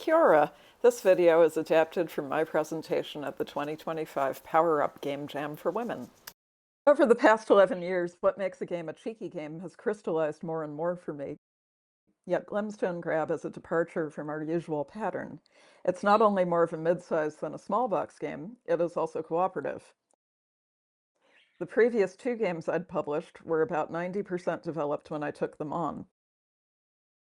Kia ora. This video is adapted from my presentation at the 2025 Power Up Game Jam for Women. Over the past 11 years, what makes a game a cheeky game has crystallized more and more for me. Yet Glimstone Grab is a departure from our usual pattern. It's not only more of a mid-size than a small box game, it is also cooperative. The previous two games I'd published were about 90% developed when I took them on.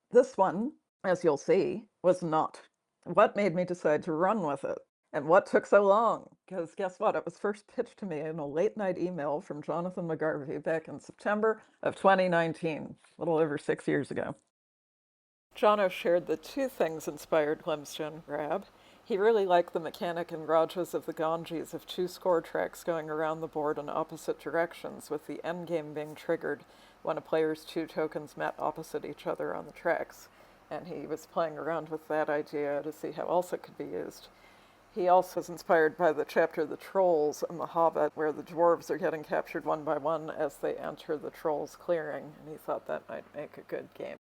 This one, as you'll see, was not. What made me decide to run with it? And what took so long? Because guess what? It was first pitched to me in a late night email from Jonathan McGarvey back in September of 2019, a little over 6 years ago. Jono shared that two things inspired Glimstone Grab. He really liked the mechanic and rajas of the Ganges of two score tracks going around the board in opposite directions, with the endgame being triggered when a player's two tokens met opposite each other on the tracks. And he was playing around with that idea to see how else it could be used. He also was inspired by the chapter The Trolls in The Hobbit, where the dwarves are getting captured one by one as they enter the trolls' clearing, and he thought that might make a good game.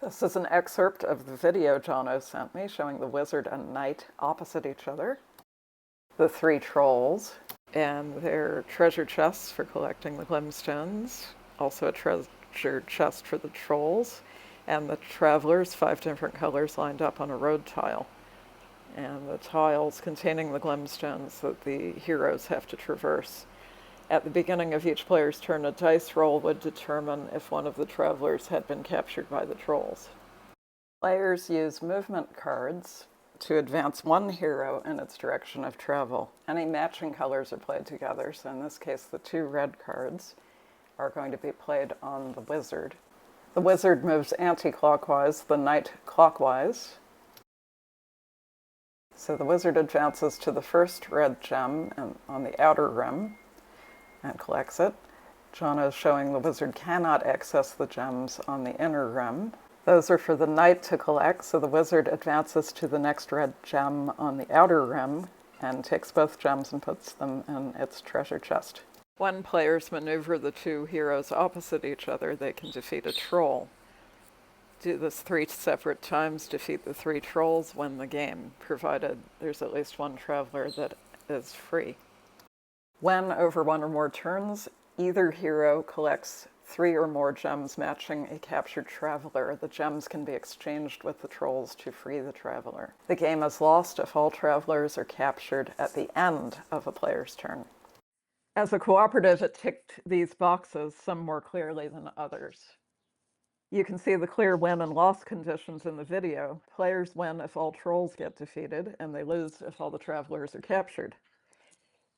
This is an excerpt of the video Jono sent me showing the wizard and knight opposite each other, the three trolls, and their treasure chests for collecting the glimstones, also a treasure chest for the trolls, and the travelers, 5 different colors lined up on a road tile, and the tiles containing the glimstones that the heroes have to traverse. At the beginning of each player's turn, a dice roll would determine if one of the travelers had been captured by the trolls. Players use movement cards to advance one hero in its direction of travel. Any matching colors are played together, so in this case the 2 red cards are going to be played on the wizard. The wizard moves anti-clockwise, the knight clockwise. So the wizard advances to the first red gem on the outer rim and collects it. Jono is showing the wizard cannot access the gems on the inner rim. Those are for the knight to collect, so the wizard advances to the next red gem on the outer rim and takes both gems and puts them in its treasure chest. When players maneuver the 2 heroes opposite each other, they can defeat a troll. Do this 3 separate times, defeat the 3 trolls, win the game, provided there's at least one traveler that is free. When, over 1 or more turns, either hero collects 3 or more gems matching a captured traveler, the gems can be exchanged with the trolls to free the traveler. The game is lost if all travelers are captured at the end of a player's turn. As a cooperative, it ticked these boxes, some more clearly than others. You can see the clear win and loss conditions in the video. Players win if all trolls get defeated, and they lose if all the travelers are captured.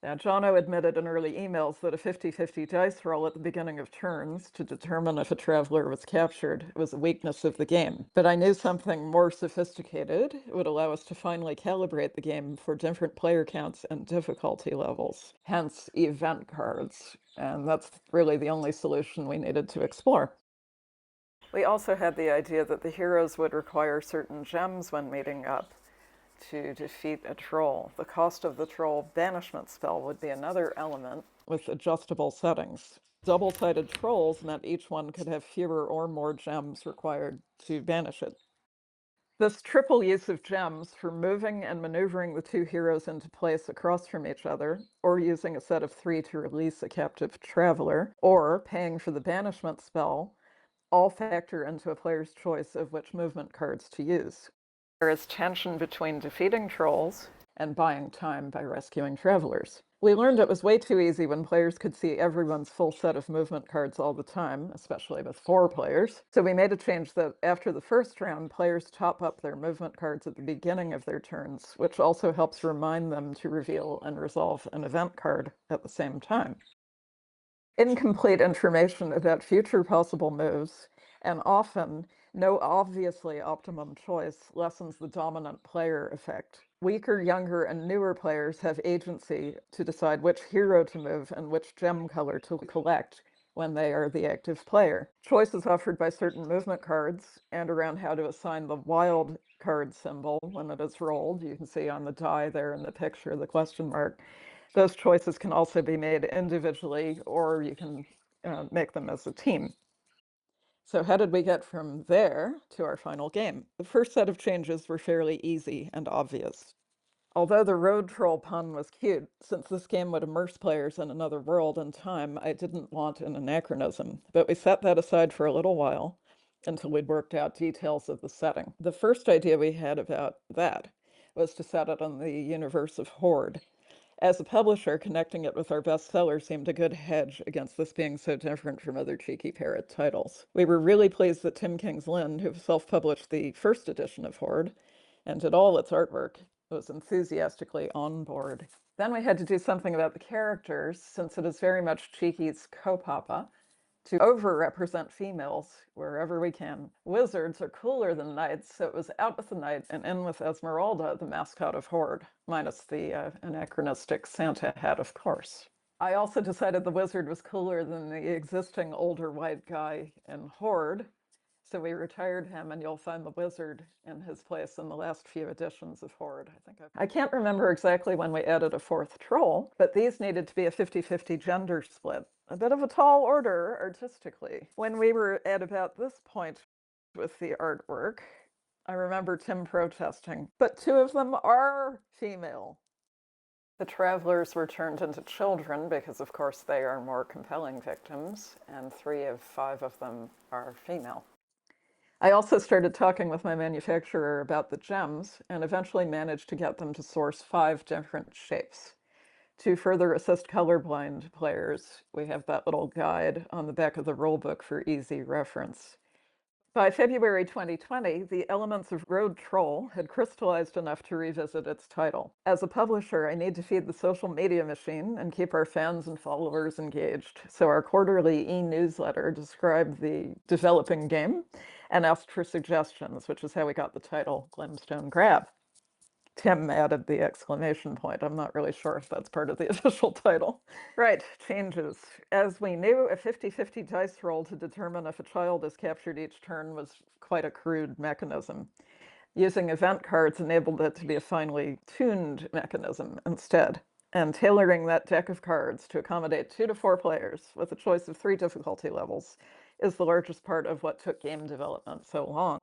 Now, Jono admitted in early emails that a 50-50 dice roll at the beginning of turns to determine if a traveler was captured was a weakness of the game. But I knew something more sophisticated would allow us to finally calibrate the game for different player counts and difficulty levels, hence event cards. And that's really the only solution we needed to explore. We also had the idea that the heroes would require certain gems when meeting up to defeat a troll. The cost of the troll banishment spell would be another element with adjustable settings. Double-sided trolls meant each one could have fewer or more gems required to banish it. This triple use of gems for moving and maneuvering the 2 heroes into place across from each other, or using a set of 3 to release a captive traveler, or paying for the banishment spell, all factor into a player's choice of which movement cards to use. There is tension between defeating trolls and buying time by rescuing travelers. We learned it was way too easy when players could see everyone's full set of movement cards all the time, especially with 4 players. So we made a change that after the first round, players top up their movement cards at the beginning of their turns, which also helps remind them to reveal and resolve an event card at the same time. Incomplete information about future possible moves, and often no obviously optimum choice, lessens the dominant player effect. Weaker, younger, and newer players have agency to decide which hero to move and which gem color to collect when they are the active player. Choices offered by certain movement cards and around how to assign the wild card symbol when it is rolled. You can see on the die there in the picture the question mark. Those choices can also be made individually, or you can make them as a team. So how did we get from there to our final game? The first set of changes were fairly easy and obvious. Although the road troll pun was cute, since this game would immerse players in another world and time, I didn't want an anachronism, but we set that aside for a little while until we'd worked out details of the setting. The first idea we had about that was to set it on the universe of Horde. As a publisher, connecting it with our bestseller seemed a good hedge against this being so different from other Cheeky Parrot titles. We were really pleased that Tim Kings-Lynn, who self-published the first edition of Horde and did all its artwork, was enthusiastically on board. Then we had to do something about the characters, since it is very much Cheeky's kaupapa, to over-represent females wherever we can. Wizards are cooler than knights, so it was out with the knight and in with Esmeralda, the mascot of Horde, minus the anachronistic Santa hat, of course. I also decided the wizard was cooler than the existing older white guy in Horde, so we retired him, and you'll find the wizard in his place in the last few editions of Horde. I can't remember exactly when we added a fourth troll, but these needed to be a 50-50 gender split. A bit of a tall order artistically. When we were at about this point with the artwork, I remember Tim protesting, but two of them are female. The travelers were turned into children because, of course, they are more compelling victims, and 3 of 5 of them are female. I also started talking with my manufacturer about the gems and eventually managed to get them to source 5 different shapes. To further assist colorblind players, we have that little guide on the back of the rulebook for easy reference. By February 2020, the elements of Road Troll had crystallized enough to revisit its title. As a publisher, I need to feed the social media machine and keep our fans and followers engaged. So our quarterly e-newsletter described the developing game and asked for suggestions, which is how we got the title Glimstone Grab. Tim added the exclamation point. I'm not really sure if that's part of the official title. Right, changes. As we knew, a 50-50 dice roll to determine if a child is captured each turn was quite a crude mechanism. Using event cards enabled it to be a finely tuned mechanism instead. And tailoring that deck of cards to accommodate 2 to 4 players with a choice of 3 difficulty levels is the largest part of what took game development so long.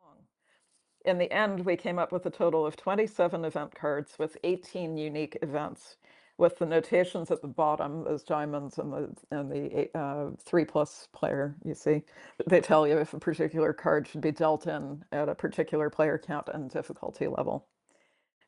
In the end, we came up with a total of 27 event cards with 18 unique events, with the notations at the bottom, those diamonds and the 3+ player, you see. They tell you if a particular card should be dealt in at a particular player count and difficulty level.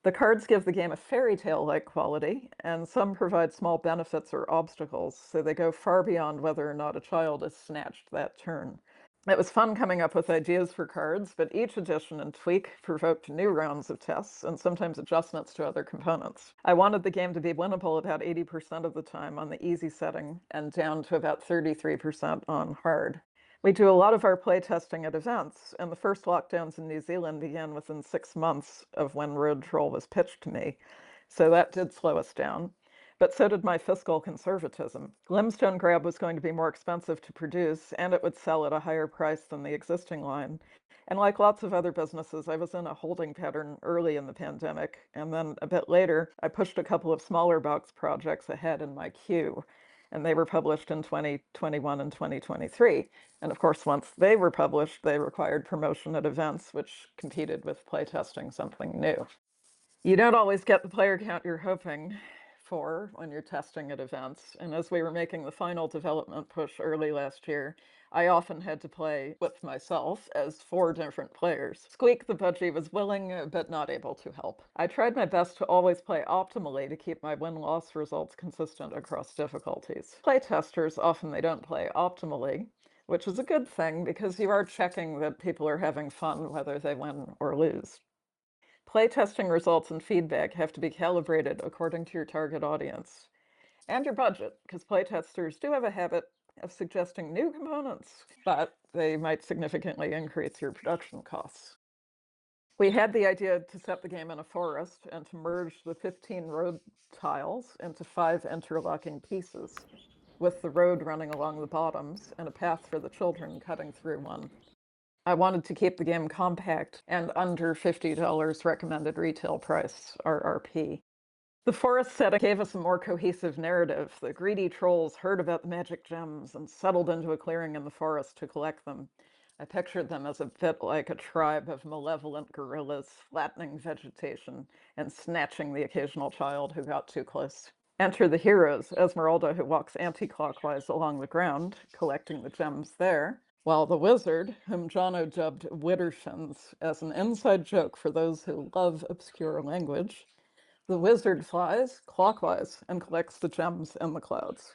The cards give the game a fairy tale-like quality, and some provide small benefits or obstacles, so they go far beyond whether or not a child is snatched that turn. It was fun coming up with ideas for cards, but each edition and tweak provoked new rounds of tests and sometimes adjustments to other components. I wanted the game to be winnable about 80% of the time on the easy setting and down to about 33% on hard. We do a lot of our playtesting at events, and the first lockdowns in New Zealand began within 6 months of when Road Troll was pitched to me, so that did slow us down. But so did my fiscal conservatism. Glimstone Grab was going to be more expensive to produce, and it would sell at a higher price than the existing line. And like lots of other businesses, I was in a holding pattern early in the pandemic, and then a bit later, I pushed a couple of smaller box projects ahead in my queue, and they were published in 2021 and 2023. And of course, once they were published, they required promotion at events, which competed with playtesting something new. You don't always get the player count you're hoping for when you're testing at events. And as we were making the final development push early last year, I often had to play with myself as 4 different players. Squeak the Budgie was willing, but not able to help. I tried my best to always play optimally to keep my win-loss results consistent across difficulties. Playtesters, often they don't play optimally, which is a good thing because you are checking that people are having fun whether they win or lose. Playtesting results and feedback have to be calibrated according to your target audience and your budget, because playtesters do have a habit of suggesting new components, but they might significantly increase your production costs. We had the idea to set the game in a forest and to merge the 15 road tiles into 5 interlocking pieces, with the road running along the bottoms and a path for the children cutting through one. I wanted to keep the game compact and under $50 recommended retail price, RRP. The forest setting gave us a more cohesive narrative. The greedy trolls heard about the magic gems and settled into a clearing in the forest to collect them. I pictured them as a bit like a tribe of malevolent gorillas flattening vegetation and snatching the occasional child who got too close. Enter the heroes, Esmeralda, who walks anti-clockwise along the ground, collecting the gems there, while the wizard, whom Jono dubbed Widdershins as an inside joke for those who love obscure language, the wizard flies clockwise and collects the gems in the clouds.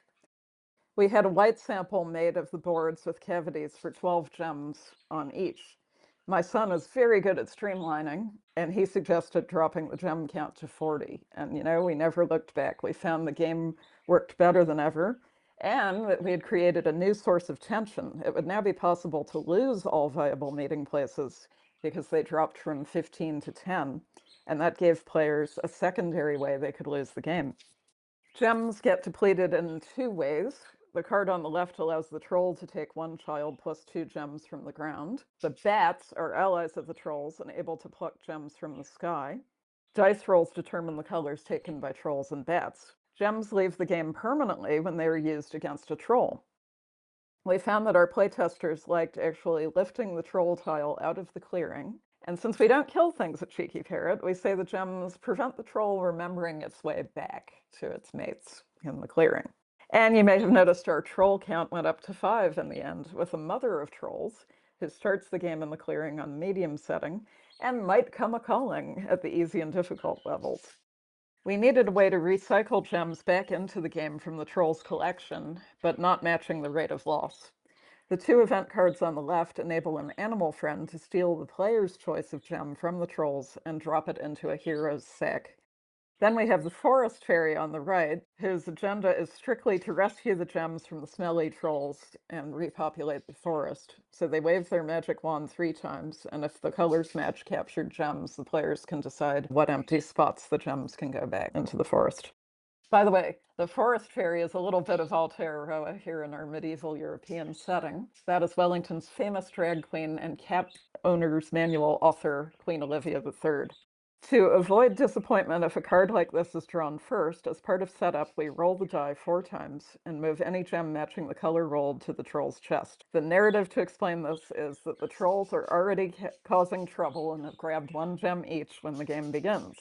We had a white sample made of the boards with cavities for 12 gems on each. My son is very good at streamlining, and he suggested dropping the gem count to 40. And, we never looked back. We found the game worked better than ever, and that we had created a new source of tension. It would now be possible to lose all viable meeting places because they dropped from 15 to 10, and that gave players a secondary way they could lose the game. Gems get depleted in two ways. The card on the left allows the troll to take one child plus 2 gems from the ground. The bats are allies of the trolls and able to pluck gems from the sky. Dice rolls determine the colors taken by trolls and bats. Gems leave the game permanently when they are used against a troll. We found that our playtesters liked actually lifting the troll tile out of the clearing. And since we don't kill things at Cheeky Parrot, we say the gems prevent the troll remembering its way back to its mates in the clearing. And you may have noticed our troll count went up to 5 in the end, with a mother of trolls who starts the game in the clearing on medium setting and might come a-calling at the easy and difficult levels. We needed a way to recycle gems back into the game from the troll's collection, but not matching the rate of loss. The 2 event cards on the left enable an animal friend to steal the player's choice of gem from the trolls and drop it into a hero's sack. Then we have the forest fairy on the right, whose agenda is strictly to rescue the gems from the smelly trolls and repopulate the forest. So they wave their magic wand 3 times, and if the colors match captured gems, the players can decide what empty spots the gems can go back into the forest. By the way, the forest fairy is a little bit of Aotearoa here in our medieval European setting. That is Wellington's famous drag queen and cat owner's manual author, Queen Olivia III. To avoid disappointment if a card like this is drawn first, as part of setup, we roll the die 4 times and move any gem matching the color rolled to the troll's chest. The narrative to explain this is that the trolls are already causing trouble and have grabbed 1 gem each when the game begins.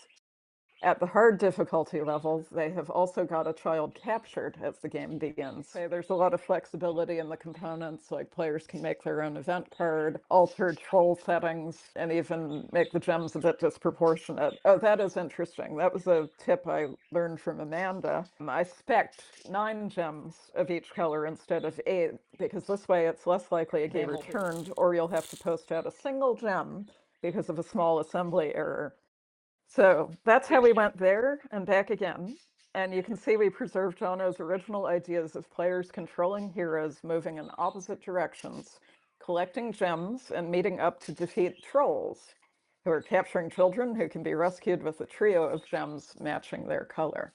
At the hard difficulty levels, they have also got a child captured as the game begins. There's a lot of flexibility in the components, like players can make their own event card, alter troll settings, and even make the gems a bit disproportionate. Oh, that is interesting. That was a tip I learned from Amanda. I spec'd 9 gems of each color instead of 8, because this way it's less likely a game will be returned, or you'll have to post out a single gem because of a small assembly error. So that's how we went there and back again. And you can see we preserved Jono's original ideas of players controlling heroes moving in opposite directions, collecting gems and meeting up to defeat trolls, who are capturing children who can be rescued with a trio of gems matching their color.